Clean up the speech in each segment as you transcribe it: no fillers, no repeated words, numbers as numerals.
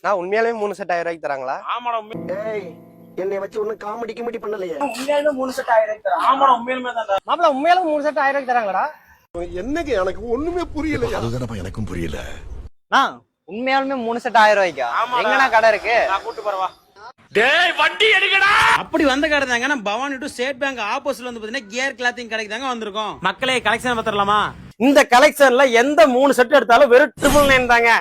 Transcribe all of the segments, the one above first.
நான் உண்மையாலுமே 3 செட் 1000 ரூபாய்க்கு தராங்களா? ஆமாடா. ஏய் என்னை வச்சு ஒன்னும் காமெடி கிமெடி பண்ணலையே. உண்மையாலுமே 3 செட் 1000 ரூபாய்க்கு தராங்க. ஆமாடா, உண்மையாலுமே தான்டா. மாப்ள உண்மையாலுமே 3 செட் 1000 ரூபாய்க்கு தராங்களாடா? என்னங்க எனக்கு ஒண்ணுமே புரியலையா? அதுதானப்பா எனக்கும் புரியல. உண்மையாலுமே 3 செட் 1000 ரூபாய்க்கா? எங்கனா கடை இருக்கு? நான் கூட்டி போறவா. டேய் வண்டி எடுங்கடா. அப்படி வந்த கடை தாங்க நம்ம பவானி டு ஸ்டேட் பேங்க் ஆப்போசிட்ல வந்து பாத்தீங்கன்னா கியர் கிளாத்திங் கடைக்கு தாங்க வந்திருக்கோம். மக்களே கலெக்ஷன் பாத்துறலாமா? இந்த கலெக்ஷன்ல எந்த 3 செட் எடுத்தாலும் வெறும் 999 தாங்க.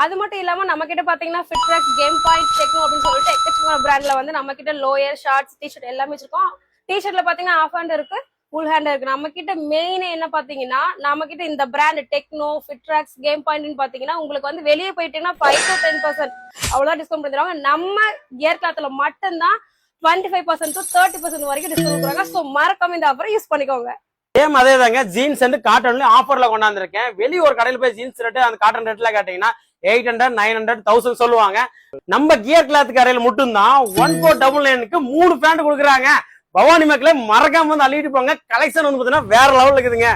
அது மட்டும் இல்லாம நம்ம கிட்ட பாத்தீங்கன்னா ஃபிட்ராக்ஸ், கேம் பாயிண்ட், டெக்னோ அப்படின்னு சொல்லிட்டு எக்கச்சக்கமான பிராண்ட்ல வந்து நம்ம கிட்ட லோயர், ஷார்ட்ஸ், டிஷர்ட் எல்லாமே வச்சிருக்கோம். டிஷர்ட்ல பாத்தீங்கன்னா ஆஃப் ஹேண்ட் இருக்கு, ஃபுல் ஹேண்ட் இருக்கு. நம்ம கிட்ட மெயின் என்ன பாத்தீங்கன்னா நம்ம கிட்ட இந்த பிராண்ட் டெக்னோ, ஃபிட்ராக்ஸ், கேம் பாயிண்ட்னு பாத்தீங்கன்னா உங்களுக்கு வந்து வெளியே போயிட்டீங்கன்னா 5 to 10% அவ்வளவுதான் டிஸ்கவுண்ட் பண்ணிடுவாங்க. நம்ம கியர் கிளாத்ல மட்டும்தான் 25% to 30% வரைக்கும் டிஸ்கவுண்ட் கொடுக்குறாங்க. சோ மறக்காம இந்த ஆஃபரை யூஸ் பண்ணிக்கோங்க. சேம் அதே தாங்க, ஜீன்ஸ் வந்து காட்டன்ல ஆஃபர்ல கொண்டாந்துருக்கேன். வெளிய ஒரு கடையில போய் ஜீன்ஸ் ரேட் அந்த காட்டன் ரேட்ல கேட்டீங்கன்னா 800, 900, 1000 சொல்லுவாங்க. நம்ம கியர் கிளாத் கடையில மட்டும்தான் 1499க்கு 3 பேண்ட் கொடுக்குறாங்க. பவானி மக்களே மறக்காம வந்து அள்ளிட்டு போங்க. கலெக்ஷன் வந்து பாத்தீங்கன்னா வேற லெவல்ல இருக்குதுங்க.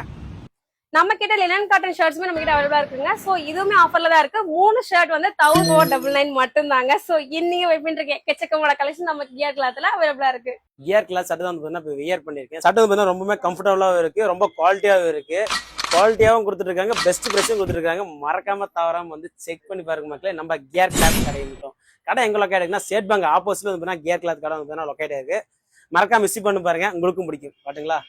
நம்ம கிட்ட லினன் காட்டன் ஷர்ட்ஸ்மே நம்ம கிட்ட அவைலபிளா இருக்குங்க. சோ இதுவுமே ஆஃபர்ல தான் இருக்கு. 3 ஷர்ட் வந்து 1499 மட்டும் தாங்க. சோ இன்னைக்கு வெயிட் பண்றீங்க, எக்கச்சக்கமான கலெக்ஷன் நம்ம கியர் கிளாத்ல அவைலபிளா இருக்கு. கியர் கிளாத் சட்டை வந்து பாத்தீங்கன்னா இப்போ வியர் பண்ணிருக்கேன். சட்டை வந்து பாத்தீங்கன்னா ரொம்பவே கம்ஃபர்டபுளாவும் இருக்கு, ரொம்ப குவாலிட்டியாவும் இருக்கு. குவாலிட்டியாவும் கொடுத்துட்டு இருக்காங்க, பெஸ்ட் பிரைஸும் கொடுத்துட்டு இருக்காங்க. மறக்காம தவறாம வந்து செக் பண்ணி பாருங்க மக்களே. நம்ம கியர் கிளாத் கடை மட்டும் கடை எங்க லொக்கேட் இருக்குன்னா ஸ்டேட் பேங்க் ஆப்போசிட்ல வந்து கியர் கிளாத் கடை வந்து லொக்கேட் இருக்கு. மறக்காம மிஸ் பண்ணி பாருங்க, உங்களுக்கும் பிடிக்கும். பாட்டுங்களா?